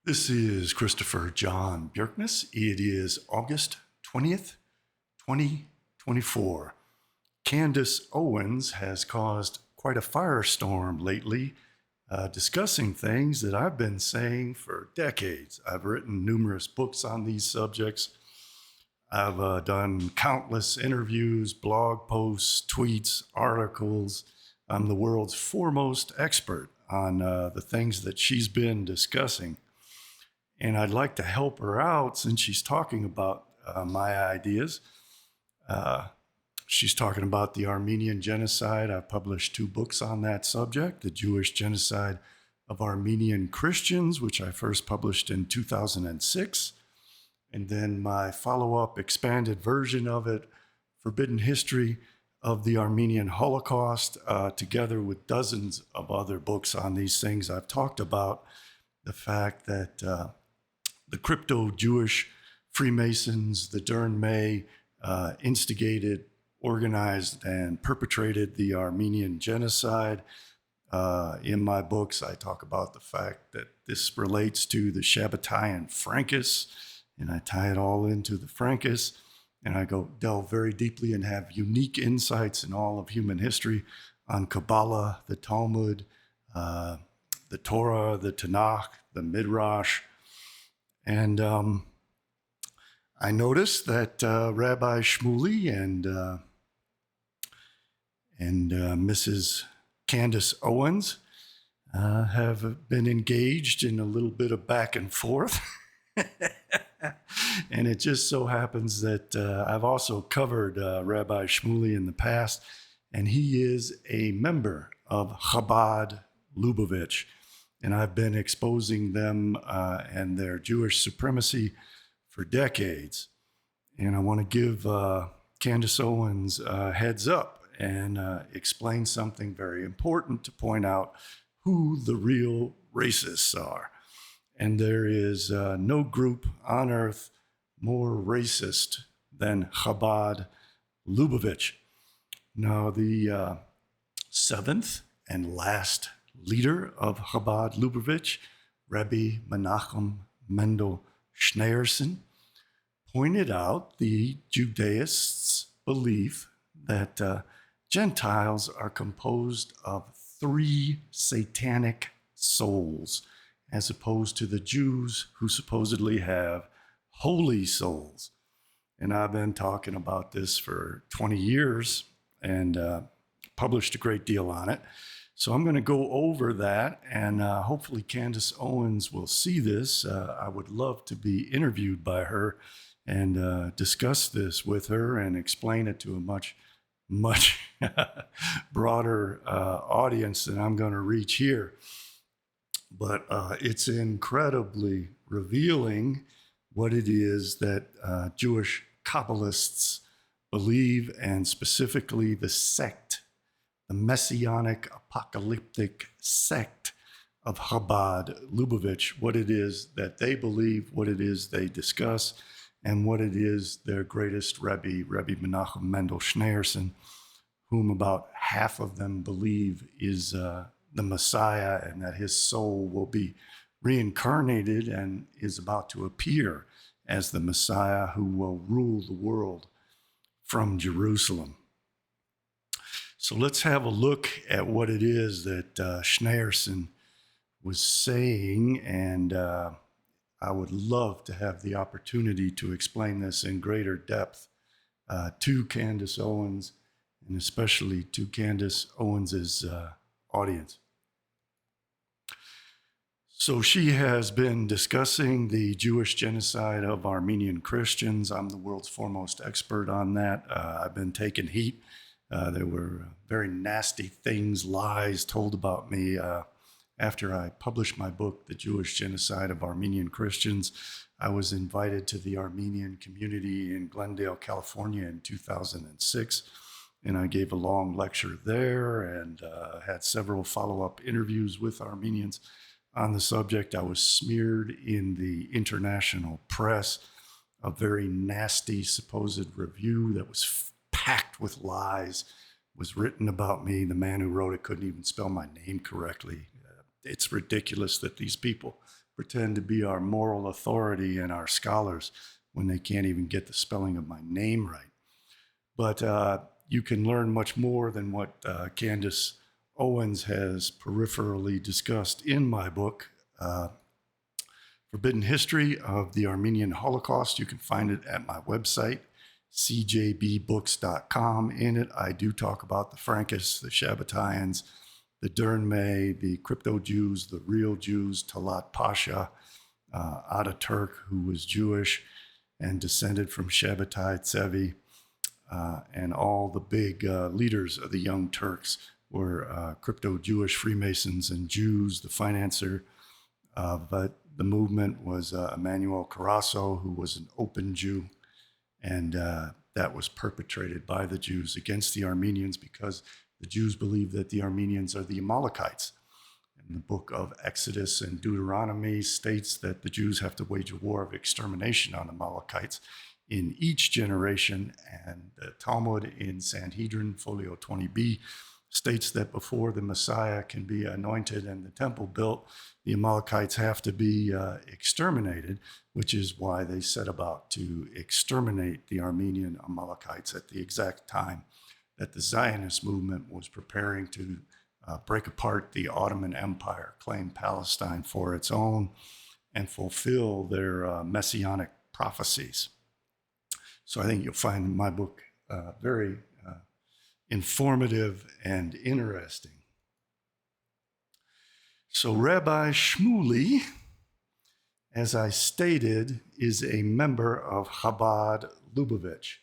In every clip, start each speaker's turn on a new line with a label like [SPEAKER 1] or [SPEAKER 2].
[SPEAKER 1] This is Christopher John Bjerknes. It is August 20th, 2024. Candace Owens has caused quite a firestorm lately, discussing things that I've been saying for decades. I've written numerous books on these subjects. I've done countless interviews, blog posts, tweets, articles. I'm the world's foremost expert on the things that she's been discussing. And I'd like to help her out since she's talking about my ideas. She's talking about the Armenian genocide. I've published 2 books on that subject, The Jewish Genocide of Armenian Christians, which I first published in 2006. And then my follow-up expanded version of it, Forbidden History of the Armenian Holocaust, together with dozens of other books on these things. I've talked about the fact that the crypto-Jewish Freemasons, the Dern May, instigated, organized, and perpetrated the Armenian genocide. In my books, I talk about the fact that this relates to the Shabbatai Frankists, and I tie it all into the Frankists, and I go delve very deeply and have unique insights in all of human history on Kabbalah, the Talmud, the Torah, the Tanakh, the Midrash. And I noticed that Rabbi Shmuley and Mrs. Candace Owens have been engaged in a little bit of back and forth. And it just so happens that I've also covered Rabbi Shmuley in the past, and he is a member of Chabad-Lubavitch. And I've been exposing them and their Jewish supremacy for decades. And I want to give Candace Owens a heads up and explain something very important to point out who the real racists are. And there is no group on earth more racist than Chabad-Lubavitch. Now, the 7th and last leader of Chabad-Lubavitch, Rabbi Menachem Mendel Schneerson, pointed out the Judaists' belief that Gentiles are composed of 3 satanic souls, as opposed to the Jews who supposedly have holy souls. And I've been talking about this for 20 years and published a great deal on it. So I'm going to go over that, and hopefully Candace Owens will see this. I would love to be interviewed by her and discuss this with her and explain it to a much broader audience than I'm going to reach here. But it's incredibly revealing what it is that Jewish kabbalists believe, and specifically the sect, the messianic apocalyptic sect of Chabad-Lubavitch, what it is that they believe, what it is they discuss, and what it is their greatest Rabbi Menachem Mendel Schneerson, whom about half of them believe is the Messiah, and that his soul will be reincarnated and is about to appear as the Messiah who will rule the world from Jerusalem. So let's have a look at what it is that Schneerson was saying, and I would love to have the opportunity to explain this in greater depth to Candace Owens, and especially to Candace Owens's audience. So she has been discussing the Jewish genocide of Armenian Christians. I'm the world's foremost expert on that. I've been taking heat. There were very nasty things, lies told about me after I published my book, The Jewish Genocide of Armenian Christians. I was invited to the Armenian community in Glendale, California in 2006, and I gave a long lecture there and had several follow-up interviews with Armenians on the subject. I was smeared in the international press, a very nasty supposed review that was packed with lies was written about me. The man who wrote it couldn't even spell my name correctly. It's ridiculous that these people pretend to be our moral authority and our scholars when they can't even get the spelling of my name right. But you can learn much more than what Candace Owens has peripherally discussed in my book, Forbidden History of the Armenian Holocaust. You can find it at my website, CJBBooks.com. In it, I do talk about the Frankists, the Shabbatians, the Dernmay, the crypto-Jews, the real Jews, Talat Pasha, Ataturk, who was Jewish and descended from Shabbatai Tsevi, and all the big leaders of the Young Turks were crypto-Jewish Freemasons and Jews. The financier of the movement was Emmanuel Carasso, who was an open Jew, and that was perpetrated by the Jews against the Armenians because the Jews believe that the Armenians are the Amalekites. And the book of Exodus and Deuteronomy states that the Jews have to wage a war of extermination on the Amalekites in each generation. And the Talmud in Sanhedrin, folio 20b, states that before the Messiah can be anointed and the temple built, the Amalekites have to be exterminated, which is why they set about to exterminate the Armenian Amalekites at the exact time that the Zionist movement was preparing to break apart the Ottoman Empire, claim Palestine for its own, and fulfill their messianic prophecies. So I think you'll find my book very informative and interesting. So Rabbi Shmuley, as I stated, is a member of Chabad-Lubavitch.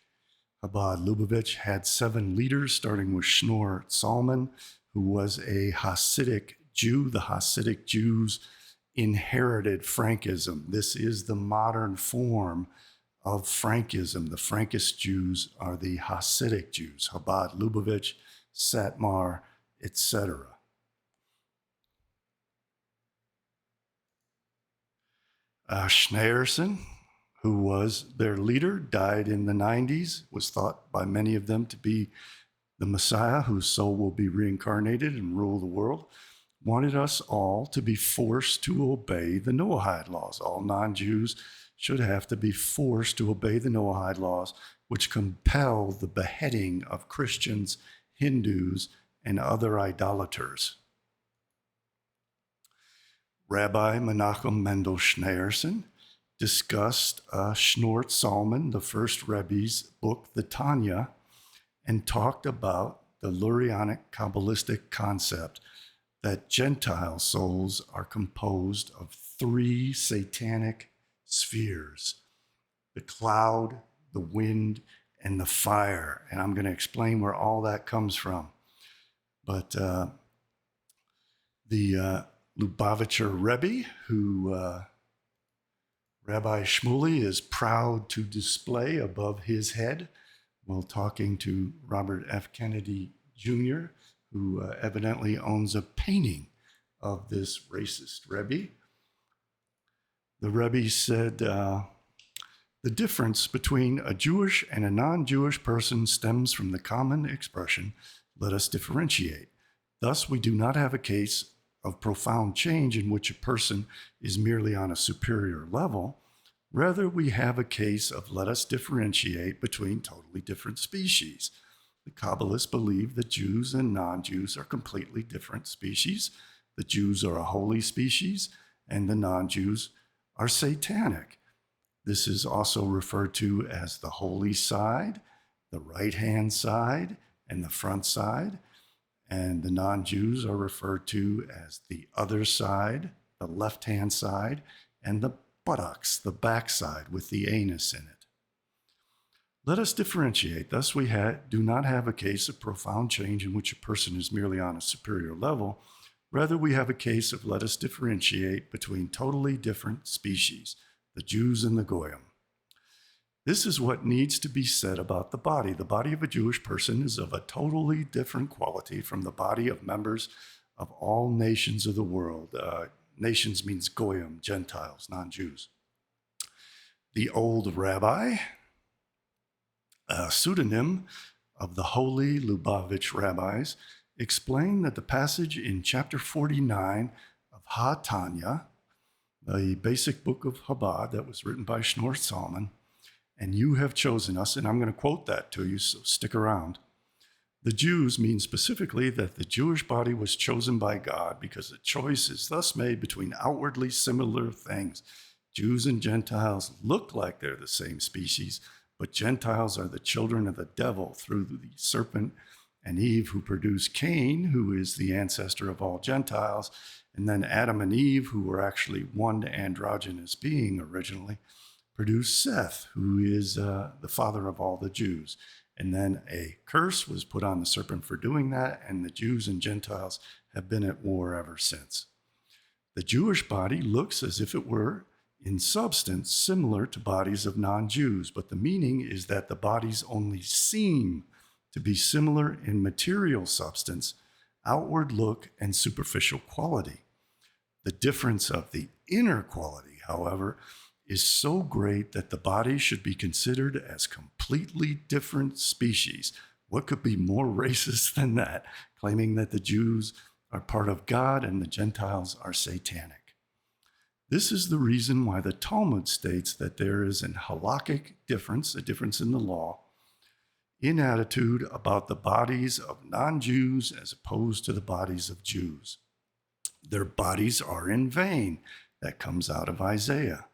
[SPEAKER 1] Chabad-Lubavitch had 7 leaders, starting with Shneur Zalman, who was a Hasidic Jew. The Hasidic Jews inherited Frankism. This is the modern form of Frankism. The Frankist Jews are the Hasidic Jews, Chabad-Lubavitch, Satmar, etc. Schneerson, who was their leader, died in the 90s, was thought by many of them to be the Messiah whose soul will be reincarnated and rule the world, wanted us all to be forced to obey the Noahide laws. All non-Jews should have to be forced to obey the Noahide laws, which compel the beheading of Christians, Hindus, and other idolaters. Rabbi Menachem Mendel Schneerson discussed Shneur Zalman, the first Rebbe's book, the Tanya, and talked about the Lurianic kabbalistic concept that Gentile souls are composed of 3 satanic spheres: the cloud, the wind, and the fire. And I'm going to explain where all that comes from. But the Lubavitcher Rebbe, who Rabbi Shmuley is proud to display above his head while talking to Robert F. Kennedy Jr., who evidently owns a painting of this racist Rebbe. The Rebbe said, the difference between a Jewish and a non-Jewish person stems from the common expression, let us differentiate. Thus, we do not have a case of profound change in which a person is merely on a superior level. Rather, we have a case of let us differentiate between totally different species. The Kabbalists believe that Jews and non-Jews are completely different species. The Jews are a holy species, and the non-Jews are satanic. This is also referred to as the holy side, the right-hand side, and the front side. And the non-Jews are referred to as the other side, the left-hand side, and the buttocks, the backside with the anus in it. Let us differentiate. Thus, we do not have a case of profound change in which a person is merely on a superior level. Rather, we have a case of let us differentiate between totally different species, the Jews and the Goyim. This is what needs to be said about the body. The body of a Jewish person is of a totally different quality from the body of members of all nations of the world. Nations means Goyim, Gentiles, non-Jews. The old rabbi, a pseudonym of the holy Lubavitch rabbis, explained that the passage in chapter 49 of Ha Tanya the basic book of Chabad that was written by Shneur Salman, and you have chosen us, and I'm going to quote that to you, so stick around. The Jews mean specifically that the Jewish body was chosen by God because a choice is thus made between outwardly similar things. Jews and Gentiles look like they're the same species, but Gentiles are the children of the devil through the serpent and Eve, who produced Cain, who is the ancestor of all Gentiles, and then Adam and Eve, who were actually one androgynous being originally, produced Seth, who is the father of all the Jews. And then a curse was put on the serpent for doing that, and the Jews and Gentiles have been at war ever since. The Jewish body looks as if it were, in substance, similar to bodies of non-Jews, but the meaning is that the bodies only seem to be similar in material substance, outward look, and superficial quality. The difference of the inner quality, however, is so great that the body should be considered as completely different species. What could be more racist than that, claiming that the Jews are part of God and the Gentiles are satanic? This is the reason why the Talmud states that there is an halakhic difference, a difference in the law, in attitude about the bodies of non-Jews as opposed to the bodies of Jews. Their bodies are in vain. That comes out of Isaiah.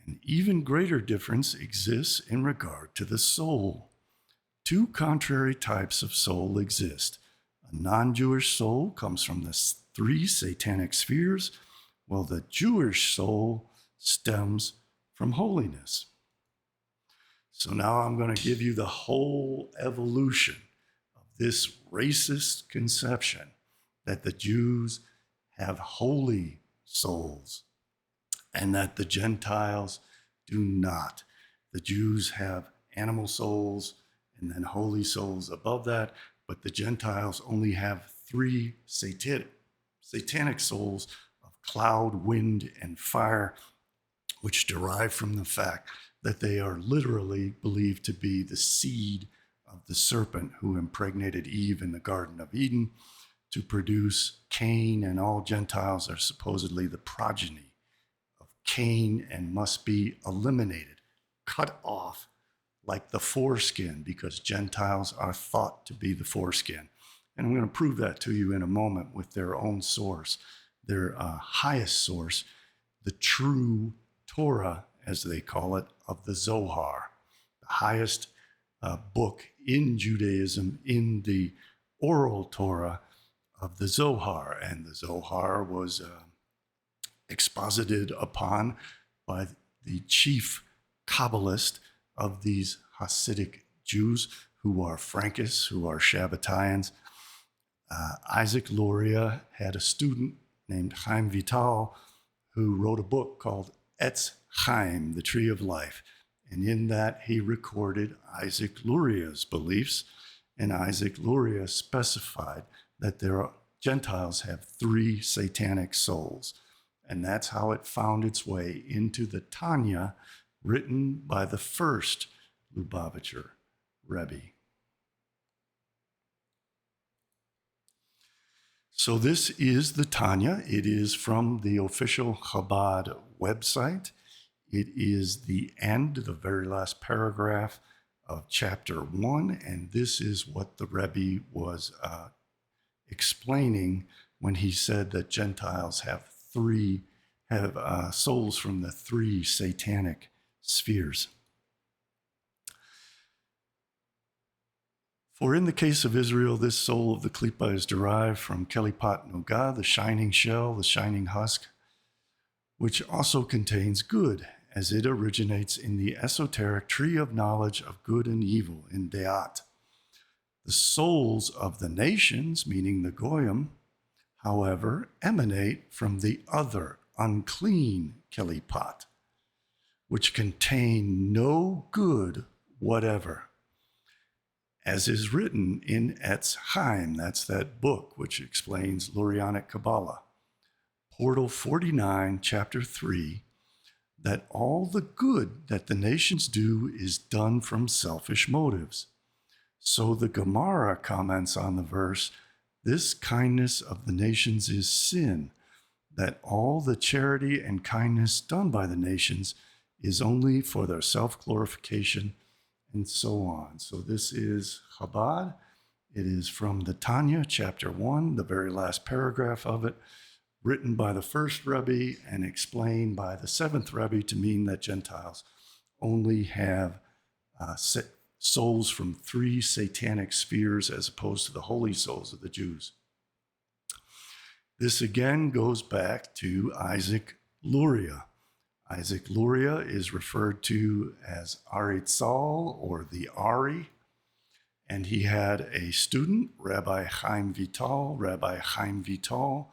[SPEAKER 1] An even greater difference exists in regard to the soul. Two contrary types of soul exist. A non-Jewish soul comes from the three satanic spheres, while the Jewish soul stems from holiness. So now I'm going to give you the whole evolution of this racist conception that the Jews have holy souls and that the Gentiles do not. The Jews have animal souls and then holy souls above that, but the Gentiles only have three satanic souls of cloud, wind, and fire, which derive from the fact that they are literally believed to be the seed of the serpent who impregnated Eve in the Garden of Eden to produce Cain, and all Gentiles are supposedly the progeny of Cain and must be eliminated, cut off like the foreskin, because Gentiles are thought to be the foreskin. And I'm going to prove that to you in a moment with their own source, their highest source, the true Torah, as they call it, of the Zohar, the highest book in Judaism, in the oral Torah of the Zohar. And the Zohar was exposited upon by the chief kabbalist of these Hasidic Jews, who are Frankists, who are Shabbatayans. Isaac Luria had a student named Chaim Vital who wrote a book called Etz Chaim, the Tree of Life. And in that, he recorded Isaac Luria's beliefs, and Isaac Luria specified that Gentiles have three satanic souls. And that's how it found its way into the Tanya, written by the first Lubavitcher, Rabbi. So this is the Tanya. It is from the official Chabad website. It is the end, the very last paragraph of chapter 1, and this is what the Rebbe was explaining when he said that Gentiles have souls from the three satanic spheres. For in the case of Israel, this soul of the Klippa is derived from Kelipat Noga, the shining shell, the shining husk, which also contains good, as it originates in the esoteric tree of knowledge of good and evil in Deat. The souls of the nations, meaning the Goyim, however, emanate from the other unclean Kelipat, which contain no good whatever. As is written in Etz Chaim, that's that book which explains Lurianic Kabbalah, Portal 49, Chapter 3, that all the good that the nations do is done from selfish motives. So the Gemara comments on the verse, this kindness of the nations is sin, that all the charity and kindness done by the nations is only for their self-glorification, and so on. So this is Chabad. It is from the Tanya, chapter 1, the very last paragraph of it, written by the first Rabbi and explained by the seventh Rabbi to mean that Gentiles only have souls from 3 satanic spheres as opposed to the holy souls of the Jews. This again goes back to Isaac Luria. Isaac Luria is referred to as Aritzal, or the Ari, and he had a student, Rabbi Chaim Vital. Rabbi Chaim Vital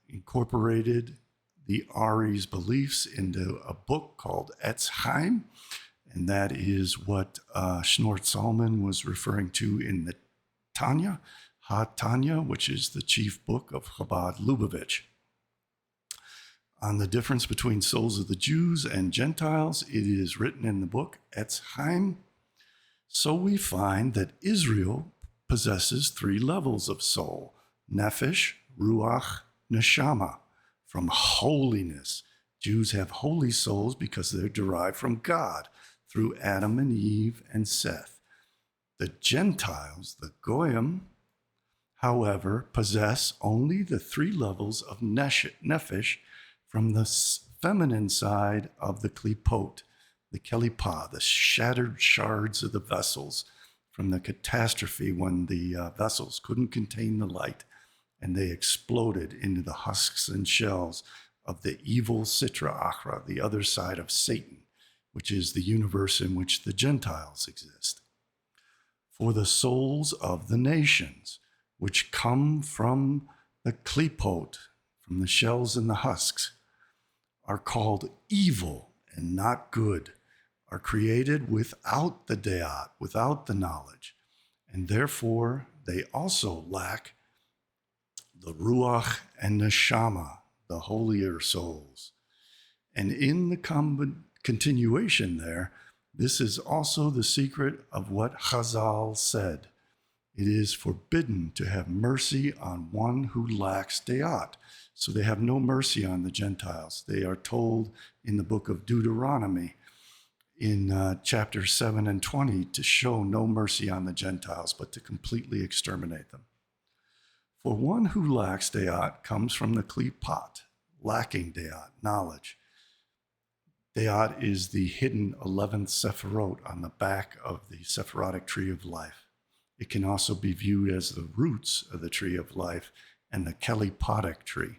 [SPEAKER 1] incorporated the Ari's beliefs into a book called Etz Chaim, and that is what Shneur Zalman was referring to in the Tanya, Tanya, which is the chief book of Chabad-Lubavitch. On the difference between souls of the Jews and Gentiles, it is written in the book Etz Chaim. So we find that Israel possesses 3 levels of soul: nefesh, ruach, neshama, from holiness. Jews have holy souls because they're derived from God through Adam and Eve and Seth. The Gentiles, the Goyim, however, possess only the 3 levels of nefesh from the feminine side of the klipot, the kelipah, the shattered shards of the vessels from the catastrophe when the vessels couldn't contain the light and they exploded into the husks and shells of the evil Sitra Achra, the other side of Satan, which is the universe in which the Gentiles exist. For the souls of the nations, which come from the klipot, from the shells and the husks, are called evil and not good, are created without the deat, without the knowledge, and therefore they also lack the ruach and neshama, the holier souls. And in the continuation there, this is also the secret of what Chazal said. It is forbidden to have mercy on one who lacks deat. So they have no mercy on the Gentiles. They are told in the book of Deuteronomy in chapter 7 and 20 to show no mercy on the Gentiles, but to completely exterminate them. For one who lacks deat comes from the klipat, lacking deat, knowledge. Deat is the hidden 11th Sephirot on the back of the Sephirotic tree of life. It can also be viewed as the roots of the tree of life and the kelipotic tree.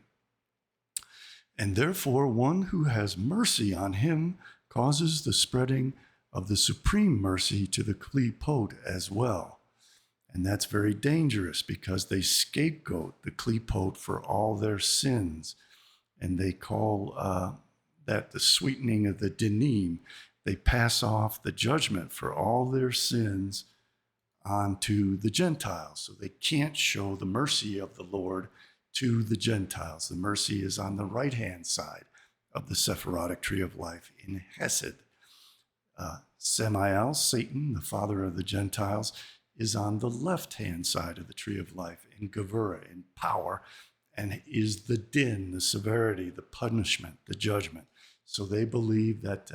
[SPEAKER 1] And therefore, one who has mercy on him causes the spreading of the supreme mercy to the klipot as well. And that's very dangerous because they scapegoat the klipot for all their sins. And they call that the sweetening of the dinim. They pass off the judgment for all their sins onto the Gentiles. So they can't show the mercy of the Lord to the Gentiles. The mercy is on the right-hand side of the Sephirotic tree of life in Hesed. Samael, Satan, the father of the Gentiles, is on the left-hand side of the tree of life in Gevurah, in power, and is the din, the severity, the punishment, the judgment. So they believe that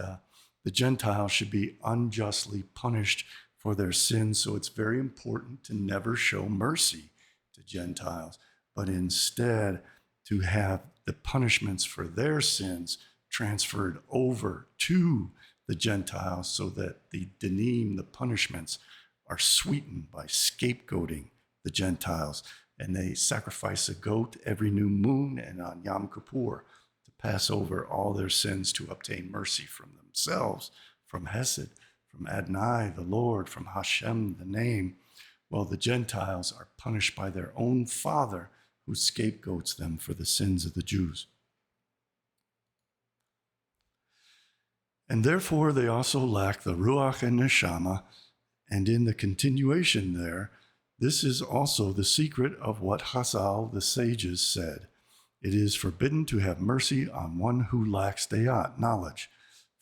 [SPEAKER 1] the Gentiles should be unjustly punished for their sins. So it's very important to never show mercy to Gentiles, but instead to have the punishments for their sins transferred over to the Gentiles so that the dinim, the punishments, are sweetened by scapegoating the Gentiles. And they sacrifice a goat every new moon and on Yom Kippur to pass over all their sins to obtain mercy from themselves, from Hesed, from Adonai, the Lord, from Hashem, the name. Well, the Gentiles are punished by their own father who scapegoats them for the sins of the Jews. And therefore they also lack the Ruach and Neshama. And in the continuation there, this is also the secret of what Chazal, the sages, said. It is forbidden to have mercy on one who lacks deat, knowledge.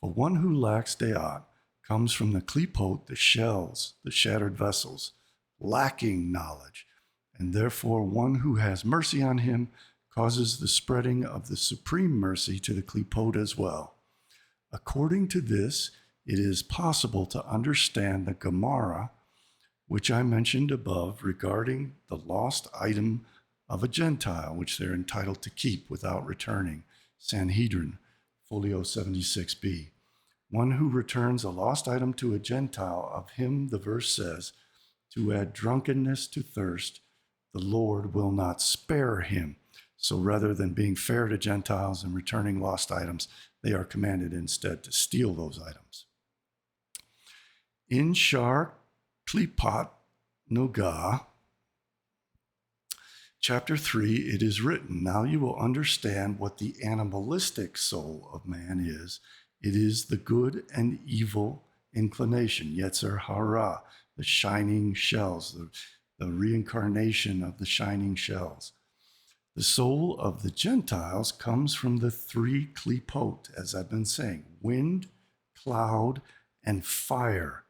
[SPEAKER 1] For one who lacks deat comes from the klipot, the shells, the shattered vessels, lacking knowledge. And therefore one who has mercy on him causes the spreading of the supreme mercy to the klipot as well. According to this, it is possible to understand the Gemara, which I mentioned above, regarding the lost item of a Gentile, which they're entitled to keep without returning. Sanhedrin, folio 76b. One who returns a lost item to a Gentile, of him the verse says, to add drunkenness to thirst, the Lord will not spare him. So rather than being fair to Gentiles and returning lost items, they are commanded instead to steal those items. In Shar Klipat Nogah, chapter 3, it is written, now you will understand what the animalistic soul of man is. It is the good and evil inclination, Yetzer Hara, the shining shells, the reincarnation of the shining shells. The soul of the Gentiles comes from the three klipot, as I've been saying, wind, cloud, and fire,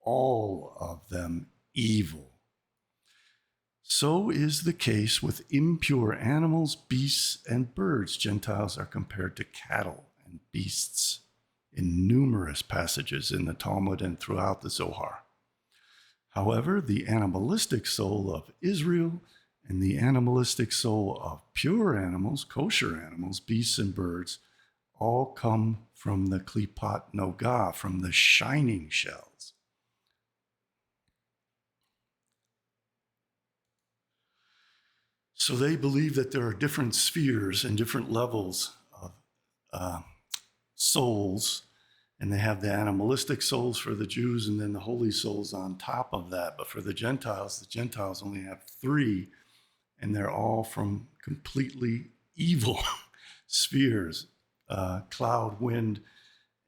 [SPEAKER 1] all of them evil. So is the case with impure animals, beasts, and birds. Gentiles are compared to cattle and beasts in numerous passages in the Talmud and throughout the Zohar. However, the animalistic soul of Israel and the animalistic soul of pure animals, kosher animals, beasts, and birds, all come from the Klipat Nogah, from the shining shells. So they believe that there are different spheres and different levels of souls, and they have the animalistic souls for the Jews and then the holy souls on top of that. But for the Gentiles only have three, and they're all from completely evil spheres, cloud, wind,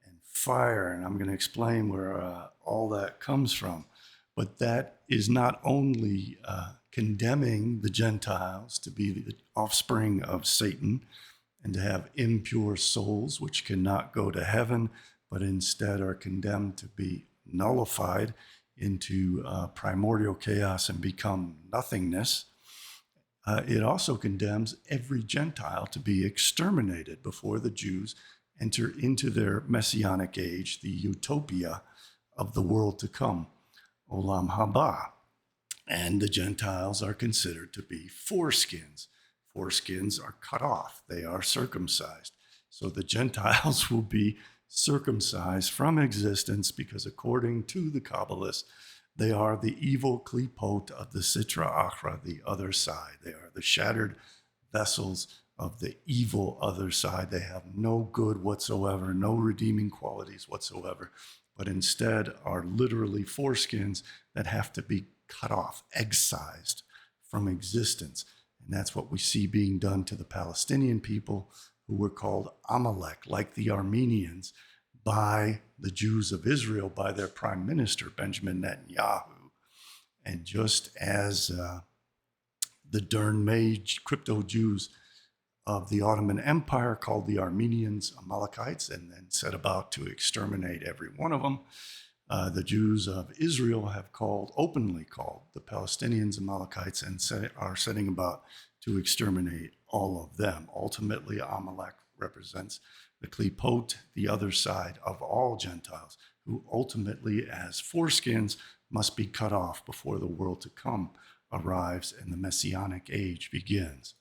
[SPEAKER 1] and fire. And I'm going to explain where all that comes from. But that is not only condemning the Gentiles to be the offspring of Satan and to have impure souls which cannot go to heaven, but instead are condemned to be nullified into primordial chaos and become nothingness. It also condemns every Gentile to be exterminated before the Jews enter into their messianic age, the utopia of the world to come, Olam Haba. And the Gentiles are considered to be foreskins. Foreskins are cut off. They are circumcised. So the Gentiles will be circumcised from existence because according to the Kabbalists, they are the evil klipot of the Sitra Achra, the other side. They are the shattered vessels of the evil other side. They have no good whatsoever, no redeeming qualities whatsoever, but instead are literally foreskins that have to be cut off, excised from existence. And that's what we see being done to the Palestinian people, who were called Amalek, like the Armenians, by the Jews of Israel, by their prime minister, Benjamin Netanyahu. And just as the Dern-Mage crypto-Jews of the Ottoman Empire called the Armenians Amalekites and then set about to exterminate every one of them, the Jews of Israel have openly called the Palestinians Amalekites and are setting about to exterminate all of them. Ultimately, Amalek represents the klipot, the other side of all Gentiles, who ultimately, as foreskins, must be cut off before the world to come arrives and the Messianic age begins.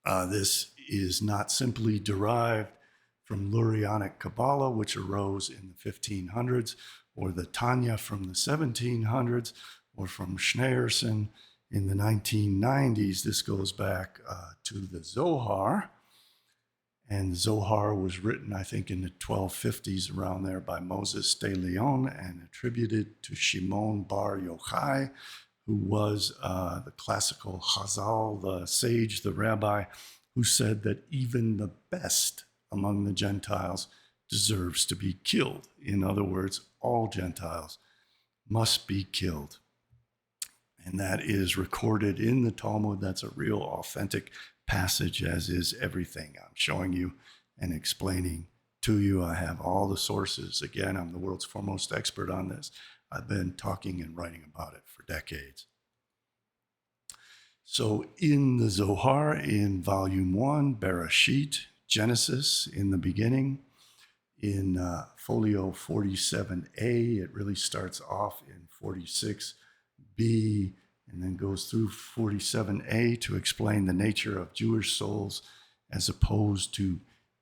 [SPEAKER 1] This is not simply derived from Lurianic Kabbalah, which arose in the 1500s, or the Tanya from the 1700s, or from Schneerson in the 1990s. This goes back to the Zohar. And the Zohar was written, I think, in the 1250s, around there, by Moses de Leon and attributed to Shimon bar Yochai, who was the classical Chazal, the sage, the rabbi, who said that even the best among the Gentiles deserves to be killed. In other words, all Gentiles must be killed. And that is recorded in the Talmud. That's a real authentic passage, as is everything I'm showing you and explaining to you. I have all the sources. Again, I'm the world's foremost expert on this. I've been talking and writing about it for decades. So in the Zohar, in volume 1, Bereshit, Genesis, in the beginning, in folio 47A, it really starts off in 46B and then goes through 47A to explain the nature of Jewish souls as opposed to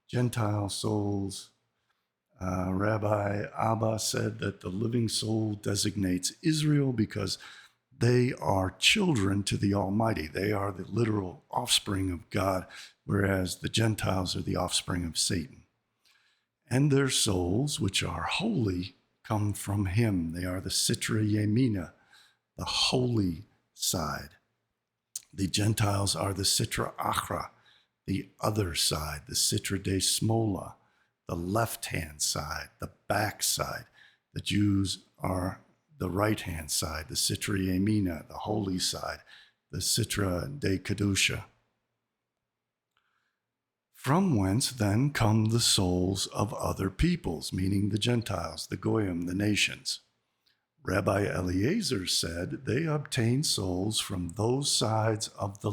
[SPEAKER 1] Gentile souls. Rabbi Abba said that the living soul designates Israel because they are children to the Almighty. They are the literal offspring of God, whereas the Gentiles are the offspring of Satan. And their souls, which are holy, come from him. They are the Sitra Yemina, the holy side. The Gentiles are the Sitra Achra, the other side, the Sitra de Smola, the left-hand side, the back side. The Jews are the right-hand side, the Sitra Yemina, the holy side, the Sitra de Kedusha. From whence then come the souls of other peoples, meaning the Gentiles, the Goyim, the nations. Rabbi Eliezer said they obtain souls from those sides of the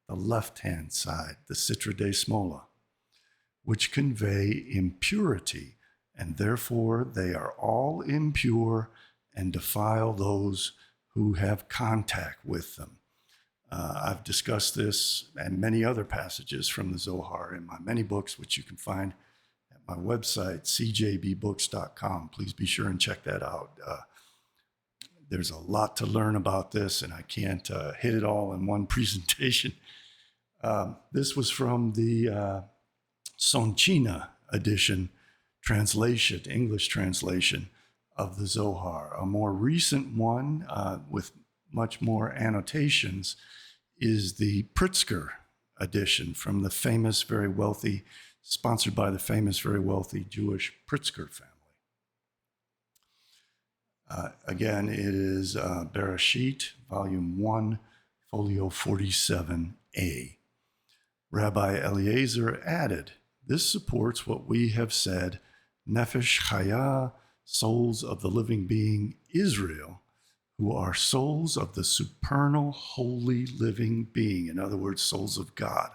[SPEAKER 1] left-hand side, the Sitra de Smola, which convey impurity, and therefore they are all impure and defile those who have contact with them. I've discussed this and many other passages from the Zohar in my many books, which you can find at my website, CJBBooks.com. Please be sure and check that out. There's a lot to learn about this, and I can't hit it all in one presentation. This was from the Sonchina edition translation, English translation of the Zohar. A more recent one with much more annotations is the Pritzker edition from the famous, very wealthy, sponsored by the famous, very wealthy Jewish Pritzker family. Again, it is Bereshit, volume 1, folio 47A. Rabbi Eliezer added, this supports what we have said, Nefesh Chaya, souls of the living being Israel, who are souls of the supernal, holy, living being. In other words, souls of God.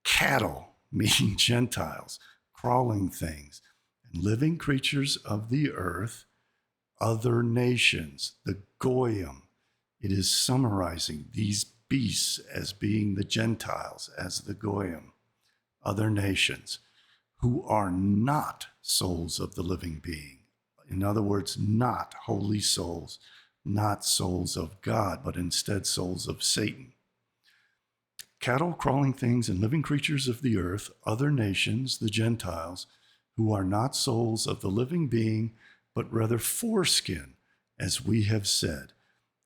[SPEAKER 1] Cattle, meaning Gentiles, crawling things, and living creatures of the earth, other nations, the Goyim. It is summarizing these beasts as being the Gentiles, as the Goyim, other nations, who are not souls of the living being. In other words, not holy souls, not souls of God, but instead souls of Satan. Cattle, crawling things, and living creatures of the earth, other nations, the Gentiles, who are not souls of the living being, but rather foreskin, as we have said.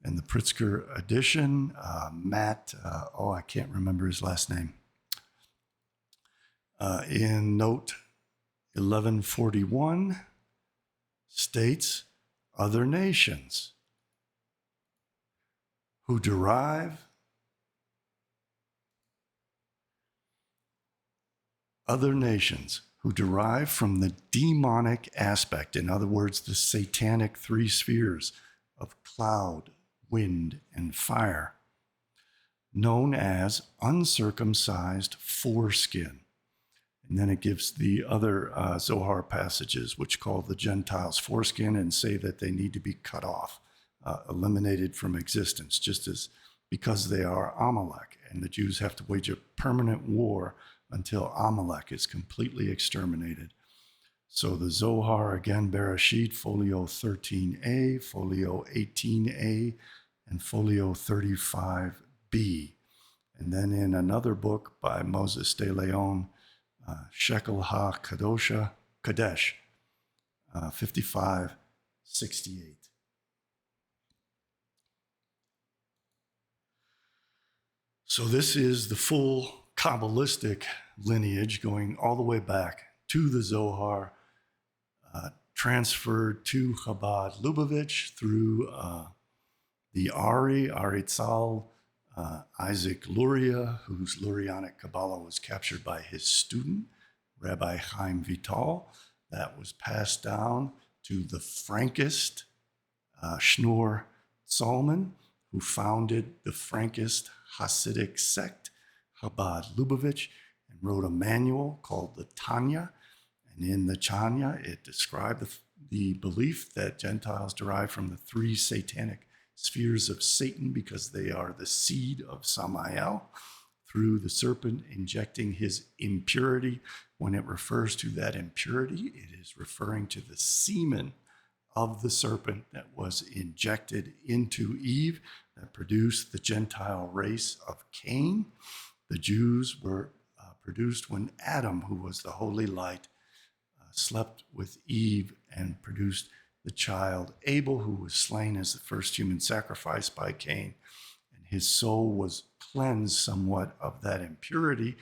[SPEAKER 1] And the Pritzker edition, Matt, I can't remember his last name, in note 1141, states other nations who derive from the demonic aspect, in other words, the satanic three spheres of cloud, wind, and fire, known as uncircumcised foreskin. And then it gives the other Zohar passages, which call the Gentiles foreskin and say that they need to be cut off, eliminated from existence, just as because they are Amalek, and the Jews have to wage a permanent war until Amalek is completely exterminated. So the Zohar, again, Bereshit, folio 13a, folio 18a, and folio 35b. And then in another book by Moses de Leon, Shekel HaKadosh, 5568. So this is the full kabbalistic lineage going all the way back to the Zohar, transferred to Chabad-Lubavitch through the Aritzal, Isaac Luria, whose Lurianic Kabbalah was captured by his student, Rabbi Chaim Vital. That was passed down to the Frankist, Shneur Zalman, who founded the Frankist Hasidic sect, Chabad-Lubavitch, and wrote a manual called the Tanya. And in the Tanya, it described the belief that Gentiles derive from the three satanic spheres of Satan because they are the seed of Samael through the serpent injecting his impurity. When it refers to that impurity, it is referring to the semen of the serpent that was injected into Eve that produced the Gentile race of Cain. The Jews were produced when Adam, who was the holy light, slept with Eve and produced the child Abel, who was slain as the first human sacrifice by Cain. And his soul was cleansed somewhat of that impurity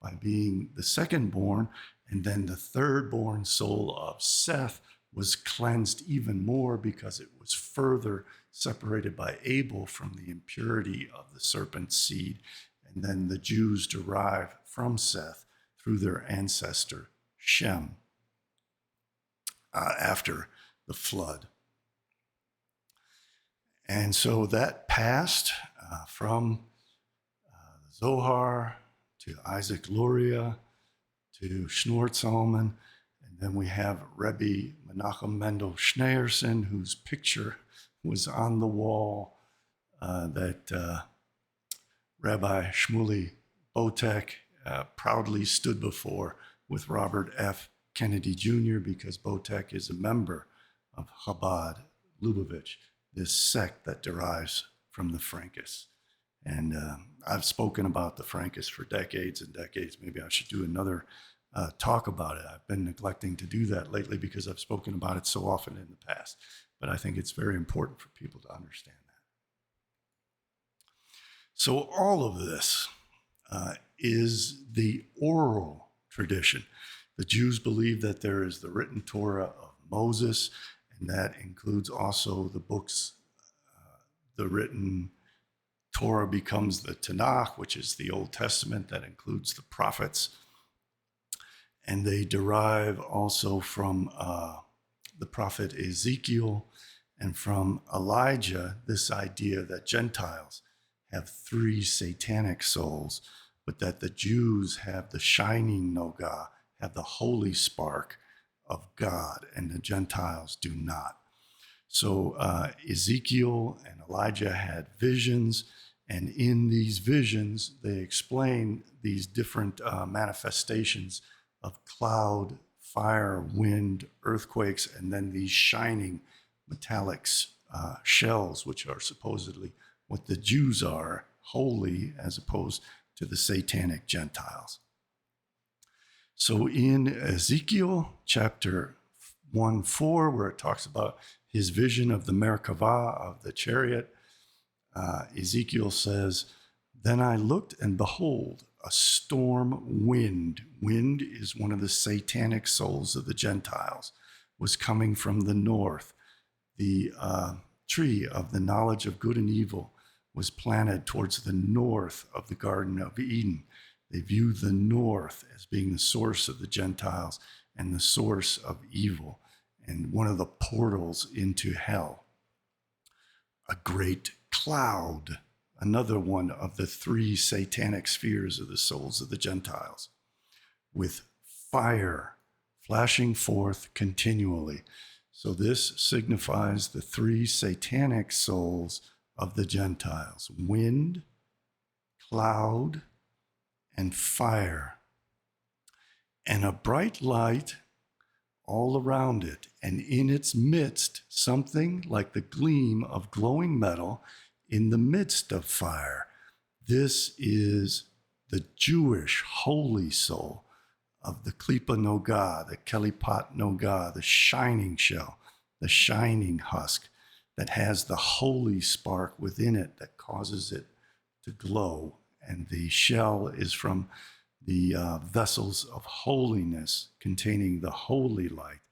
[SPEAKER 1] by being the second born. And then the third born soul of Seth was cleansed even more because it was further separated by Abel from the impurity of the serpent's seed. And then the Jews derive from Seth through their ancestor Shem after the flood. And so that passed from Zohar to Isaac Luria to Schneur Zalman. And then we have Rabbi Menachem Mendel Schneerson, whose picture was on the wall that Rabbi Shmuley Boteach proudly stood before with Robert F. Kennedy Jr. because Boteach is a member of Chabad-Lubavitch, this sect that derives from the Frankists. And I've spoken about the Frankists for decades and decades. Maybe I should do another talk about it. I've been neglecting to do that lately because I've spoken about it so often in the past. But I think it's very important for people to understand that. So all of this is the oral tradition. The Jews believe that there is the written Torah of Moses, and that includes also the books. The written Torah becomes the Tanakh, which is the Old Testament that includes the prophets. And they derive also from the prophet Ezekiel and from Elijah this idea that Gentiles have three satanic souls, but that the Jews have the shining Nogah, have the holy spark of God, and the Gentiles do not. So Ezekiel and Elijah had visions, and in these visions, they explain these different manifestations of cloud, fire, wind, earthquakes, and then these shining metallic shells, which are supposedly what the Jews are, holy, as opposed to the satanic Gentiles. So in Ezekiel chapter 1:4, where it talks about his vision of the Merkavah, of the chariot, Ezekiel says, "Then I looked, and behold, a storm wind." Wind is one of the satanic souls of the Gentiles, was coming from the north. The tree of the knowledge of good and evil was planted towards the north of the Garden of Eden. They viewed the north as being the source of the Gentiles and the source of evil, and one of the portals into hell. A great cloud, another one of the three satanic spheres of the souls of the Gentiles, with fire flashing forth continually. So this signifies the three satanic souls of the Gentiles: wind, cloud, and fire. And a bright light all around it, and in its midst, something like the gleam of glowing metal in the midst of fire. This is the Jewish holy soul of the Klipa Nogah, the Kelipat Nogah, the shining shell, the shining husk that has the holy spark within it that causes it to glow. And the shell is from the vessels of holiness containing the holy light,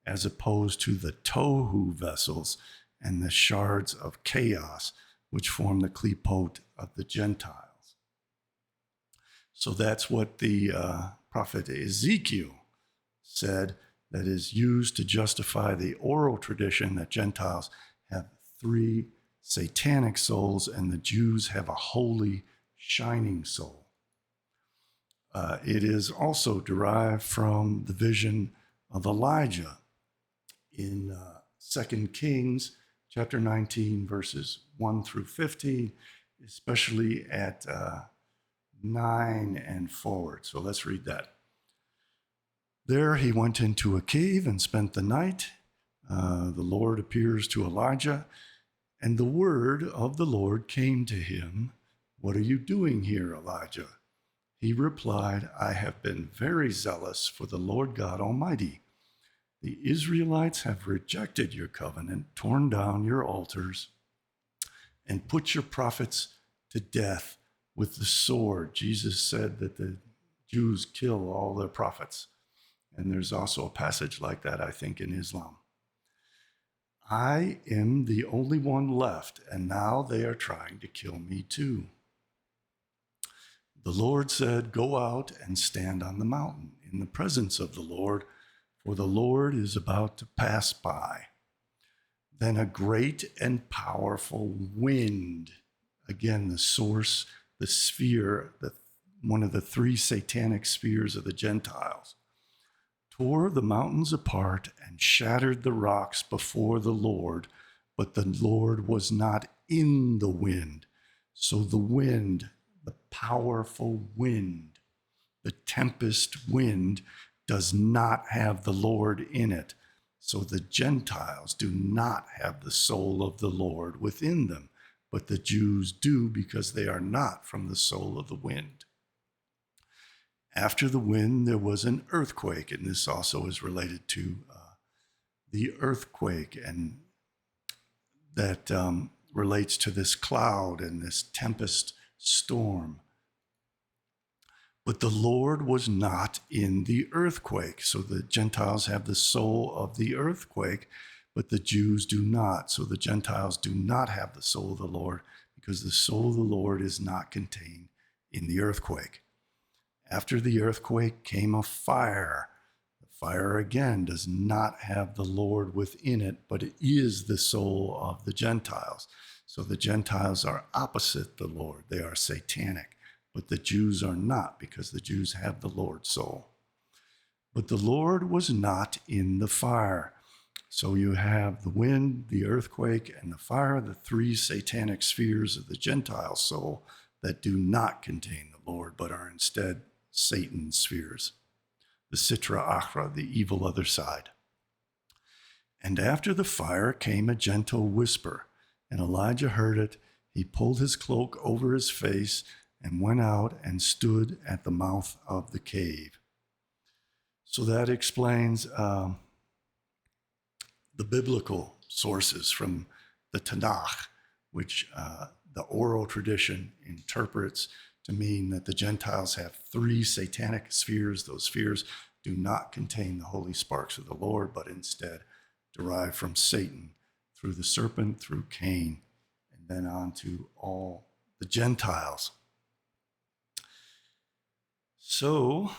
[SPEAKER 1] as opposed to the tohu vessels and the shards of chaos, which form the klipot of the Gentiles. So that's what the prophet Ezekiel said, that is used to justify the oral tradition that Gentiles have three satanic souls, and the Jews have a holy, shining soul. It is also derived from the vision of Elijah in 2 Kings chapter 19, verses 1 through 15, especially at 9 and forward. So let's read that. There he went into a cave and spent the night. The Lord appears to Elijah, and the word of the Lord came to him. "What are you doing here, Elijah?" He replied, "I have been very zealous for the Lord God Almighty. The Israelites have rejected your covenant, torn down your altars, and put your prophets to death with the sword." Jesus said that the Jews kill all their prophets. And there's also a passage like that, I think, in Islam. "I am the only one left, and now they are trying to kill me too." The Lord said, "Go out and stand on the mountain in the presence of the Lord, for the Lord is about to pass by." Then a great and powerful wind, again, the source, the sphere, one of the three satanic spheres of the Gentiles, tore the mountains apart and shattered the rocks before the Lord, but the Lord was not in the wind. So the wind, the powerful wind, the tempest wind, does not have the Lord in it. So the Gentiles do not have the soul of the Lord within them, but the Jews do, because they are not from the soul of the wind. After the wind, there was an earthquake, and this also is related to the earthquake, and that relates to this cloud and this tempest storm. But the Lord was not in the earthquake. So the Gentiles have the soul of the earthquake, but the Jews do not. So the Gentiles do not have the soul of the Lord, because the soul of the Lord is not contained in the earthquake. After the earthquake came a fire. The fire, again, does not have the Lord within it, but it is the soul of the Gentiles. So the Gentiles are opposite the Lord. They are satanic, but the Jews are not, because the Jews have the Lord's soul. But the Lord was not in the fire. So you have the wind, the earthquake, and the fire, the three satanic spheres of the Gentile soul that do not contain the Lord, but are instead Satan's spheres, the Sitra Achra, the evil other side. And after the fire came a gentle whisper, and Elijah heard it. He pulled his cloak over his face and went out and stood at the mouth of the cave. So that explains the biblical sources from the Tanakh, which the oral tradition interprets to mean that the Gentiles have three satanic spheres. Those spheres do not contain the holy sparks of the Lord, but instead derive from Satan through the serpent, through Cain, and then on to all the Gentiles. So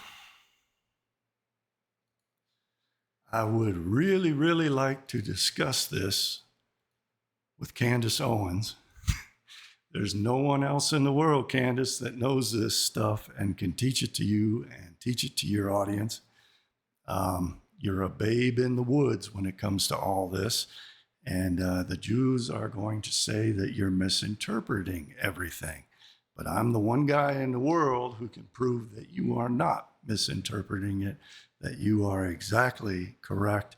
[SPEAKER 1] I would really, really like to discuss this with Candace Owens. There's no one else in the world, Candace, that knows this stuff and can teach it to you and teach it to your audience. You're a babe in the woods when it comes to all this. And the Jews are going to say that you're misinterpreting everything. But I'm the one guy in the world who can prove that you are not misinterpreting it, that you are exactly correct.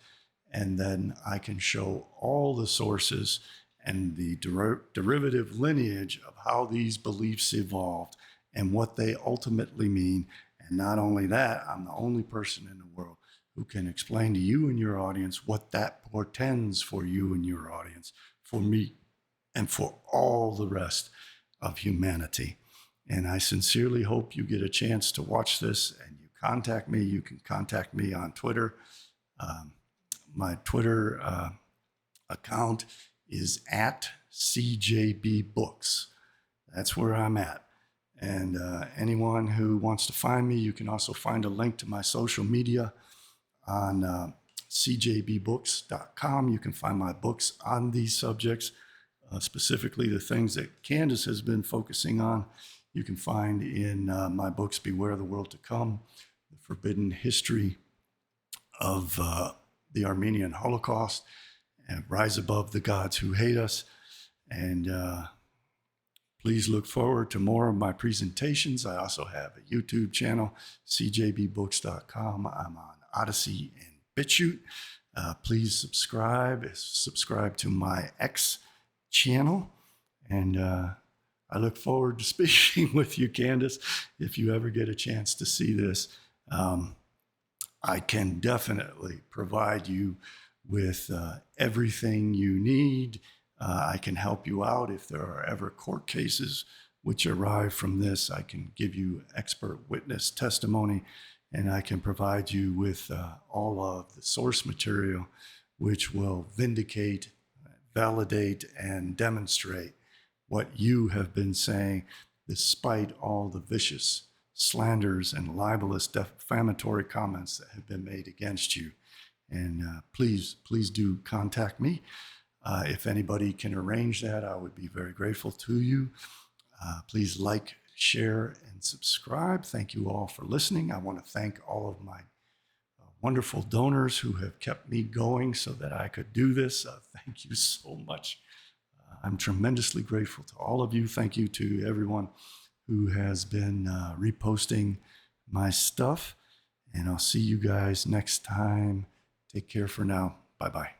[SPEAKER 1] And then I can show all the sources and the derivative lineage of how these beliefs evolved and what they ultimately mean. And not only that, I'm the only person in the world who can explain to you and your audience what that portends for you and your audience, for me, and for all the rest of humanity. And I sincerely hope you get a chance to watch this and you contact me. You can contact me on Twitter. My Twitter account is at CJB Books. That's where I'm at. And anyone who wants to find me, you can also find a link to my social media on CJBBooks.com. You can find my books on these subjects specifically the things that Candace has been focusing on, you can find in my books, Beware the World to Come, The Forbidden History of the Armenian Holocaust, and Rise Above the Gods Who Hate Us. And please look forward to more of my presentations. I also have a YouTube channel, CJBBooks.com. I'm on Odysee and BitChute. Please subscribe to my X channel. And I look forward to speaking with you, Candace. If you ever get a chance to see this, I can definitely provide you with everything you need. I can help you out if there are ever court cases which arrive from this. I can give you expert witness testimony, and I can provide you with all of the source material which will vindicate, validate, and demonstrate what you have been saying, despite all the vicious slanders and libelous defamatory comments that have been made against you. And please do contact me. If anybody can arrange that, I would be very grateful to you. Please like, share, and subscribe. Thank you all for listening. I want to thank all of my wonderful donors who have kept me going so that I could do this. Thank you so much. I'm tremendously grateful to all of you. Thank you to everyone who has been reposting my stuff. And I'll see you guys next time. Take care for now. Bye-bye.